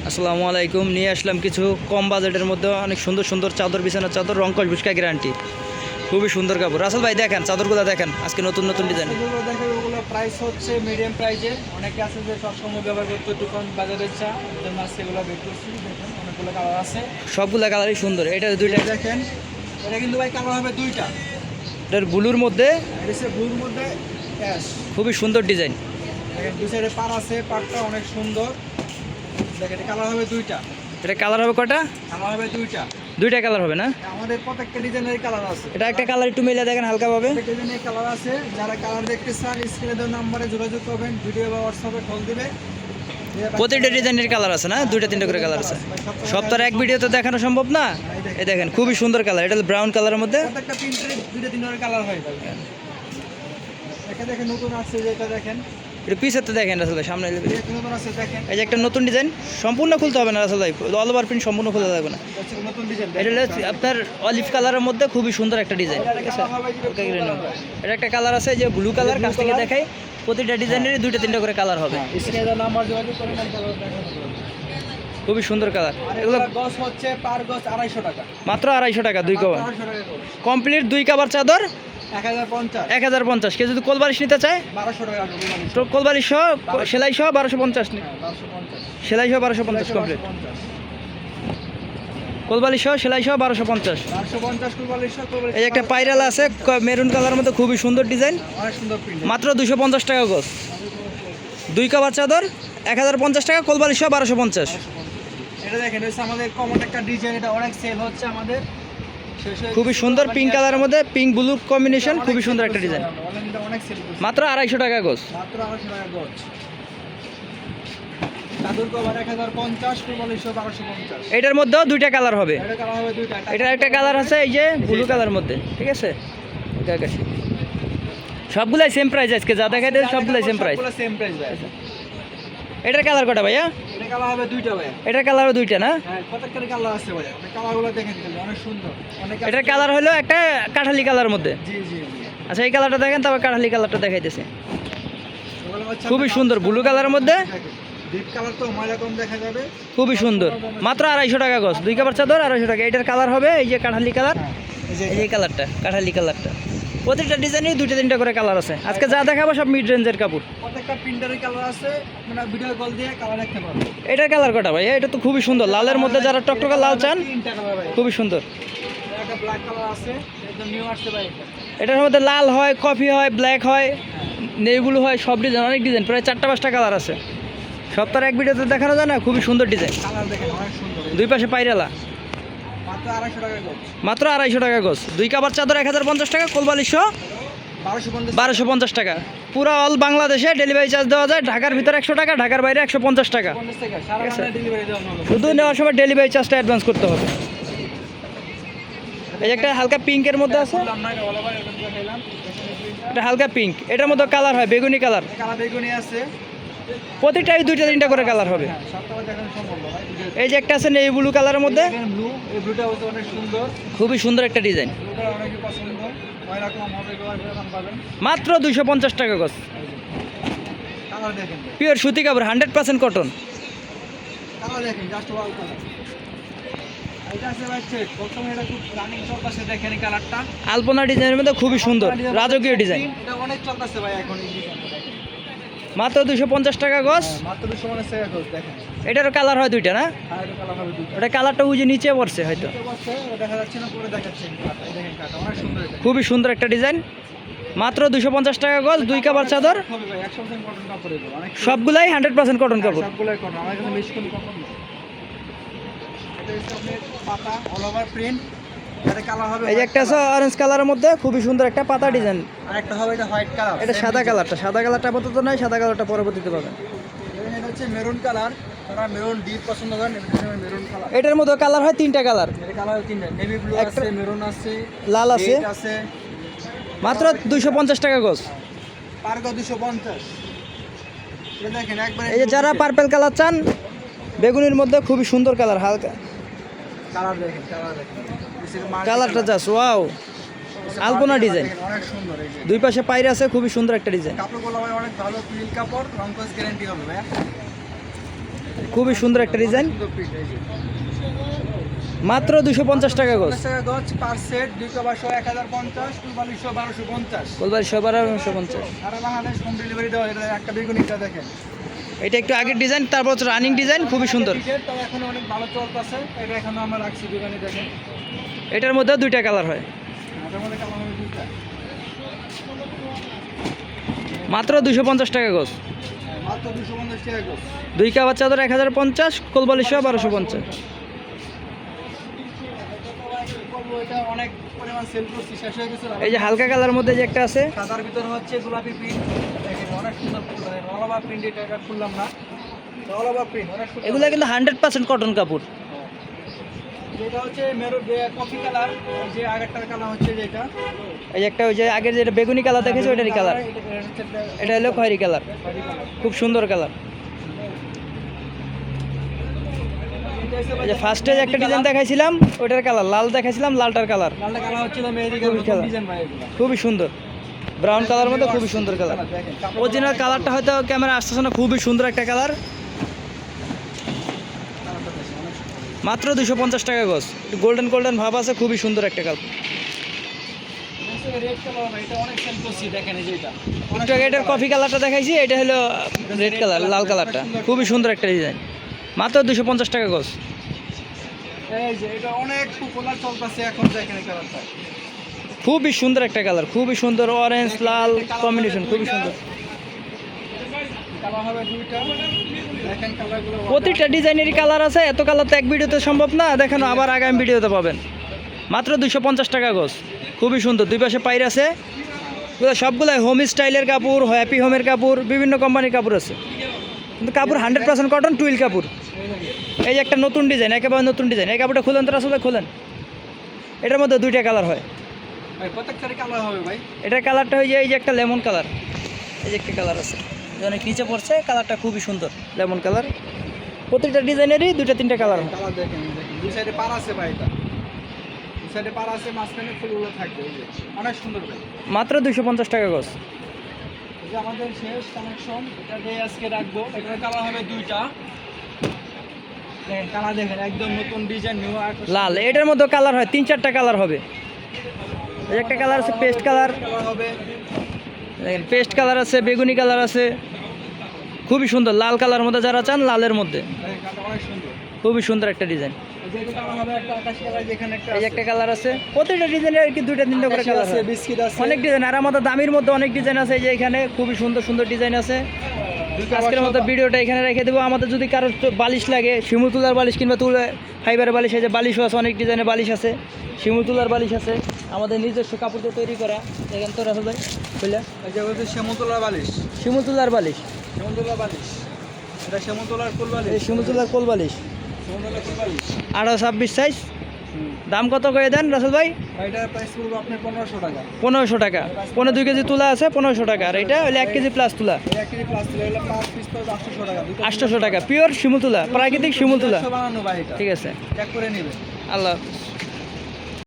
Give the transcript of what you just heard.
আসসালামু আলাইকুম। নিয়ে আসলাম কিছু কম বাজেটের মধ্যে অনেক সুন্দর সুন্দর চাদর, বিছানার চাদর, রংকশ বুসকা গ্যারান্টি, খুবই সুন্দর কাপড়। রাসেল ভাই দেখেন চাদরগুলো দেখেন, আজকে নতুন নতুন ডিজাইন। ওগুলো প্রাইস হচ্ছে মিডিয়াম প্রাইজে। অনেকে আছে যে সবসময় ব্যবহার করতে দোকান বাজারে চা সেগুলো বের করছি। দেখেন অনেকগুলো কালার আছে, সবগুলো কালারই সুন্দর। এটা দুইটা দেখেন, এটা কিন্তু ভাই কালার হবে দুইটা। এটার ব্লুর মধ্যে, এটা ব্লুর মধ্যে অ্যাশ, খুবই সুন্দর ডিজাইন। দেখেন দুই সাইডে পার আছে, পারটা অনেক সুন্দর। দেখেন কালার হবে দুইটা। এটা কালার হবে কয়টা? কালার হবে দুইটা। দুইটা কালার হবে না? আমাদের প্রত্যেকটা ডিজাইনের কালার আছে। এটা একটা কালার একটু মিলে দেখেন হালকাভাবে। ডিজাইনের কালার আছে। যারা কালার দেখতে চান স্ক্রিনে দেওয়া নাম্বারে যোগাযোগ করবেন, ভিডিও বা হোয়াটসঅ্যাপে কল দিবে। প্রতিটা ডিজাইনের কালার আছে না? দুইটা তিনটা করে কালার আছে। সপ্তাহে এক ভিডিওতে দেখানো সম্ভব না। এই দেখেন খুবই সুন্দর কালার। এটা ব্রাউন কালারের মধ্যে প্রত্যেকটা প্রিন্টের দুইটা তিনটা করে কালার হয়। দেখেন নতুন আছে, যেটা দেখেন এটা পিসের তো দেখেন রাসেল ভাই, সামনে নতুন আছে। দেখেন এই যে একটা নতুন ডিজাইন, সম্পূর্ণ খুলতে হবে না রাসেল ভাই, অল ওভার প্রিন্ট সম্পূর্ণ খুলতে লাগবে না। নতুন ডিজাইন। এটা হলো আপনার অলিভ কালারের মধ্যে খুবই সুন্দর একটা ডিজাইন, ঠিক আছে? এটা একটা কালার আছে যে ব্লু কালার, কাছ থেকে দেখাই। প্রতিটা ডিজাইনেরই দুইটা তিনটা করে কালার হবে। স্ক্রিনে দেওয়া নাম্বার যোগাযোগ করবেন, কালার দেখানো হবে। খুবই সুন্দর কালার। এগুলো গস হচ্ছে পার গস 250 টাকা, মাত্র 250 টাকা। দুই কভার 250 টাকা গস। কমপ্লিট দুই কভার চাদর 1050। 1050। কেউ যদি কোলবালিশ নিতে চায় 1200 টাকা করে। তো কোলবালিশ সহ সেলাই সহ 1250, 1250 সেলাই সহ 1250 কমপ্লিট। কোলবালিশ সহ সেলাই সহ 1250। 1250 কুরবালিশ করে। এই একটা পাইরালা আছে মেরুন কালারের মধ্যে, খুবই সুন্দর ডিজাইন, অনেক সুন্দর প্রিন্ট। মাত্র 250 টাকা গজ। দুই কভার চাদর 1050 টাকা, কোলবালিশ সহ 1250। এটা দেখেন, এটা আমাদের কমন একটা ডিজাইন, এটা অনেক সেল হচ্ছে আমাদের। খুবই সুন্দর পিঙ্ক কালারের মধ্যে, পিঙ্ক ব্লু কম্বিনেশন, খুবই সুন্দর একটা ডিজাইন। অনেক সেল করছে। মাত্র 250 টাকা গজ। মাত্র 250 টাকা গজ। চাদর কভার 1050, কুরবালিশ 1250। এটার মধ্যেও দুইটা কালার হবে। এটা কালার হবে দুইটা। এটার একটা কালার আছে এই যে ব্লু কালার মধ্যে, ঠিক আছে? সবগুলাই সেম প্রাইস, আজকে যা দেখাই দেয় সবগুলাই সেম প্রাইস। সবগুলো সেম প্রাইস ভাই। এটার কালার কটা ভাইয়া? এটা কালার হবে দুইটা ভাই। এটার কালারও দুইটা না? হ্যাঁ, প্রত্যেকটার কালার আছে ভাই। আপনি কালারগুলো দেখেন, অনেক সুন্দর। অনেক এটার কালার হলো একটা কাঠালি কালার মধ্যে। জি জি জি। আচ্ছা, এই কালারটা দেখেন, তারপর কাঠালি কালারটা দেখাইতেছে। ওগুলো হচ্ছে খুবই সুন্দর ব্লু কালারের মধ্যে, ডিপ কালার তো ময়লা কম দেখা যাবে। খুবই সুন্দর। মাত্র 250 টাকা গজ। দুই কভার চাদর 250 টাকা। এটার কালার হবে এই যে কাঠালি কালার, এই যে কালারটা কাঠালি কালারটা। প্রত্যেকটা ডিজাইনেই দুইটা তিনটা করে কালার আছে। আজকে যা দেখাবো সব মিড রেঞ্জের কাপড়। প্রত্যেকটা প্রিন্টারের কালার আছে, আপনারা ভিডিও কল দিয়ে কালার দেখতে পারবেন। এটার কালার কটা ভাই? এটা তো খুবই সুন্দর, লালের মধ্যে যারা টকটকা লাল চান, তিনটা কালার ভাই। খুবই সুন্দর। একটা ব্ল্যাক কালার আছে, একদম নিউ আসছে ভাই এটা। এটার মধ্যে লাল হয়, কফি হয়, ব্ল্যাক হয়, নেভি ব্লু হয়, সব ডিজাইন, অনেক ডিজাইন, প্রায় 4টা 5টা কালার আছে। সপ্তাহে এক ভিডিওতে দেখানো যায় না, খুবই সুন্দর ডিজাইন। কালার দেখেন অনেক সুন্দর। দুই পাশে পাইরালা, মাত্র 250 টাকা গজ। মাত্র 250 টাকা গজ। দুই কভার চাদর 1050 টাকা, কোলবালিশ 1250 1250 টাকা। পুরো অল বাংলাদেশে ডেলিভারি চার্জ দেওয়া যায়। ঢাকার ভিতরে 100 টাকা, ঢাকার বাইরে 150 টাকা। 50 টাকা সারা বাংলাদেশে ডেলিভারি দেওয়া হবে। শুধু নেওয়ার সময় ডেলিভারি চার্জটা অ্যাডভান্স করতে হবে। এই যে একটা হালকা পিঙ্কের মধ্যে আছে, আমরা এটা অল ওভার এটা দেখাইলাম। এটা হালকা পিঙ্ক। এটার মধ্যে কালার হয় বেগুনি কালার। কালার বেগুনি আছে। প্রতিটাই দুইটা তিনটা করে কালার হবে। হ্যাঁ, সবটা দেখানো সম্ভব না ভাই। এই যে একটা আছে নেভি ব্লু কালারের মধ্যে, ব্লু, এই ব্লুটা হচ্ছে অনেক সুন্দর। খুবই সুন্দর একটা ডিজাইন। ব্লুটা অনেক পছন্দ। ময়লা কম হবে, ব্যবহার করে দাম পাবেন। মাত্র 250 টাকা গজ। কালার দেখেন ভাই। পিওর সুতি কাপড়, 100% কটন। কালার দেখেন, জাস্ট ওয়াও কালার। এটা আছে ভাই চেক। বর্তমানে এটা খুব রানিং চলতেছে, দেখেন এই কালারটা। আলপনা ডিজাইনের মধ্যে খুবই সুন্দর, রাজকীয় ডিজাইন। এটা অনেক চলতেছে ভাই এখন এই ডিজাইনটা দেখেন। মাত্র 250 টাকা গজ। মাত্র 250 টাকা গজ দেখেন। এটারও কালার হয় দুইটা না? আর এটা কালার হবে দুটো। ওটা কালারটা ওই যে নিচে পড়ছে হয়তো। এটা বসে দেখা যাচ্ছে না, পরে দেখাচ্ছে কাটা। এই দেখেন কাটা অনেক সুন্দর এটা। খুবই সুন্দর একটা ডিজাইন। মাত্র 250 টাকা গজ। দুই কভার চাদর, হবে ভাই 100% কটন কাপড় এগুলো। অনেক সবগুলাই 100% কটন কাপড়। সবগুলাই কটন। আমার কাছে বেশি কোনো কাপড় নেই। এটা হচ্ছে আপনার পাতা অল ওভার প্রিন্ট। এটা কালার হবে। এই যে একটা আছে অরেঞ্জ কালারের মধ্যে, খুবই সুন্দর একটা পাতা ডিজাইন। আর একটা হবে এটা হোয়াইট কালার। এটা সাদা কালারটা, সাদা কালারটা আপাতত নাই, সাদা কালারটা পরবর্তীতে পাবেন। এটা হচ্ছে মেরুন কালার। যারা মেরুন ডিপ পছন্দ করেন, এটা মেরুন কালার। এটার মধ্যে কালার হয় তিনটা কালার, এর কালার তিনটা, নেভি ব্লু আছে, মেরুন আছে, লাল আছে। রেড আছে। মাত্র 250 টাকা গজ। পার্গো 250। এটা দেখেন একবারে। এই যে যারা পার্পল কালার চান, বেগুনির মধ্যে খুবই সুন্দর কালার, হালকা কালার দেখেন, কালার দেখেন। কালারটা জাস্ট ওয়াও। আলপনা ডিজাইন, অনেক সুন্দর। এই যে দুই পাশে পায়রা আছে, খুবই সুন্দর একটা ডিজাইন। কাপড়গুলো ভাই অনেক ভালো, ক্লিন কাপড়, রংকশ গ্যারান্টি হবে ভাই। খুবই সুন্দর একটা ডিজাইন, সুন্দর print এই যে। মাত্র 250 টাকা গজ। 50 টাকা গজ পার সেট, 2 কভার সহ 1050, 2 সহ 1250। গোলবাড়ি 1250। সারা বাংলাদেশ হোম ডেলিভারি দেওয়া, এটা একটা বেগুনিটা দেখেন। এটা একটু আগের ডিজাইন, তারপর হচ্ছে রানিং ডিজাইন, খুবই সুন্দর। টিকেট তো এখন অনেক ভালো চলতেছে, এটা এখনো আমরা রাখছি দোকানে দেখেন। এটার মধ্যে দুইটা কালার হয়, এটার মধ্যে কালার হবে দুইটা। মাত্র 250 টাকা গজ। মাত্র 250 টাকা গজ। 2 কাভার চাদর 1050, কোলবালি সহ 1250। বলবো এটা অনেক পরিমাণ সেল করছি, শেষ হয়ে গেছে। এই যে হালকা কালার মধ্যে যে একটা আছে, সাদার ভিতর হচ্ছে গোলাপি প্রিন্ট, দেখেন অনেক সুন্দর অল ওভার প্রিন্ট, এটা খুললাম না, অল ওভার প্রিন্ট অনেক সুন্দর। এগুলা কিন্তু 100% কটন কাপড়। যেটা হচ্ছে মেরুন কফি কালার, যে আগেরটার কালার হচ্ছে যেটা, এই যে একটা ওই যে আগের যেটা বেগুনি কালার দেখেছো ওইটারই কালার, এটা হলো খয়েরি কালার, খুব সুন্দর কালার। এই যে ফার্স্টে যে একটা ডিজাইন দেখাইছিলাম ওইটার কালার লাল, দেখাইছিলাম লালটার কালার, লালটা কালার হচ্ছিল মেহেদি খুবই কালার। ডিজাইন ভাই এগুলো। খুবই সুন্দর ব্রাউন কালার মধ্যে, খুবই সুন্দর কালার। দেখেন অরিজিনাল কালারটা হয়তো ক্যামেরা আসতেছে না, খুবই সুন্দর একটা কালার। মাত্র 250 টাকা গজ, গোল্ডেন গোল্ডেন ভাব আছে, খুবই সুন্দর একটা কালার। রেড কালার ভাই, এটা অনেক সেল করছি, দেখেন এই যে এটা একটু আগে এটার কফি কালারটা দেখাইছি, এটা হলো রেড কালার, লাল কালারটা, খুবই সুন্দর একটা ডিজাইন। মাত্র 250 টাকা গজ। এই যে এটা অনেক পপুলার চলতেছে এখন, দেখেন এই কালারটা খুবই সুন্দর একটা কালার, খুবই সুন্দর, অরেঞ্জ লাল কম্বিনেশন, খুবই সুন্দর। কালার হবে দুইটা, দেখেন কালারগুলো প্রতিটা ডিজাইনেরই কালার আছে, এত কালার তো এক ভিডিওতে সম্ভব না দেখানো, আবার আগামী ভিডিওতে পাবেন। মাত্র 250 টাকা গজ, খুবই সুন্দর। দুই পাশে পাইর আছে, সবগুলাই হোম স্টাইলের কাপড়, হ্যাপি হোমের কাপড়, বিভিন্ন কোম্পানির কাপড় আছে, কিন্তু কাপড় 100% কটন, টুইল কাপড়। এই যে একটা নতুন ডিজাইন, একেবারে নতুন ডিজাইন, এই কাপড়টা খুলেন তো আসলে খুলেন। এটার মধ্যে দুইটা কালার হয়, ভাই প্রত্যেকটারই কালার হবে ভাই। এটার কালারটা হয়ে যায় এই যে একটা লেমন কালার, এই যে একটা কালার আছে অনেক নিচে পড়ছে, কালারটা খুবই সুন্দর লেমন কালার। প্রত্যেকটা ডিজাইনেরই দুইটা তিনটা কালার হয়। কালার দেখেন, দেখেন দুই সাইডে পার আছে ভাই, এটা দুই সাইডে পার আছে, মাঝখানে ফুলগুলো থাকবে, এই যে অনেক সুন্দর ভাই। মাত্র 250 টাকা গজ। এই যে আমাদের শেষ কালেকশন, এটা দিয়ে আজকে রাখবো। এটার কালার হবে দুইটা, দেখেন কালার দেখেন, একদম নতুন ডিজাইন, নিউ লাল, এটার মধ্যে কালার হয় 3-4টা কালার হবে। এই যে একটা কালার আছে পেস্ট কালার, কালার হবে। দেখেন পেস্ট কালার আছে, বেগুনি কালার আছে, খুবই সুন্দর। লাল কালার মধ্যে যারা চান, লালের মধ্যে দেখেন কালারটা অনেক সুন্দর। খুবই সুন্দর একটা ডিজাইন। এই যে এটা কালার হবে একটা আকাশি কালার, যেখানে একটা এই যে একটা কালার আছে, প্রতিটা ডিজাইনের আর কি দুইটা তিনটা করে কালার আছে, আছে, বিস্কিট আছে, অনেক ডিজাইন। আর আমাদের দামির মধ্যে অনেক ডিজাইন আছে, এই যে এখানে খুবই সুন্দর সুন্দর ডিজাইন আছে। আজকের মতো ভিডিওটা এখানে রেখে দেবো। আমাদের যদি কারোর বালিশ লাগে, শিমুল তুলার বালিশ কিংবা তুলা ফাইবারের বালিশ, এই যে বালিশও আছে, অনেক ডিজাইনের বালিশ আছে, শিমুল তুলার বালিশ আছে, আমাদের নিজস্ব কাপড় দিয়ে তৈরি করা। দেখেন তো রাহুল ভাই বুঝলে, এই যে হচ্ছে শ্যামতলার বালিশ, শিমুল তুলার বালিশ, শ্যামতলার বালিশ, এটা শ্যামতলার কোল বালিশ, এই শিমুল তুলার কোল বালিশ, শ্যামতলার কোল বালিশ। 28-26 সাইজ। দাম কত করে দেন রাসেল ভাই? এটার প্রাইস পড়বে আপনার 1500 টাকা। 1500 টাকা। 2 কেজি তুলা আছে 1500 টাকা, আর এটা হলে 1 কেজি প্লাস তুলা এই 1 কেজি প্লাস দিলে হলো 5 পিস পড়বে 800 টাকা। 800 টাকা, পিওর শিমুল তুলা, প্রাকৃতিক শিমুল তুলা। বানানো ভাই, এটা ঠিক আছে, চেক করে নেবেন। আল্লাহ হাফেজ।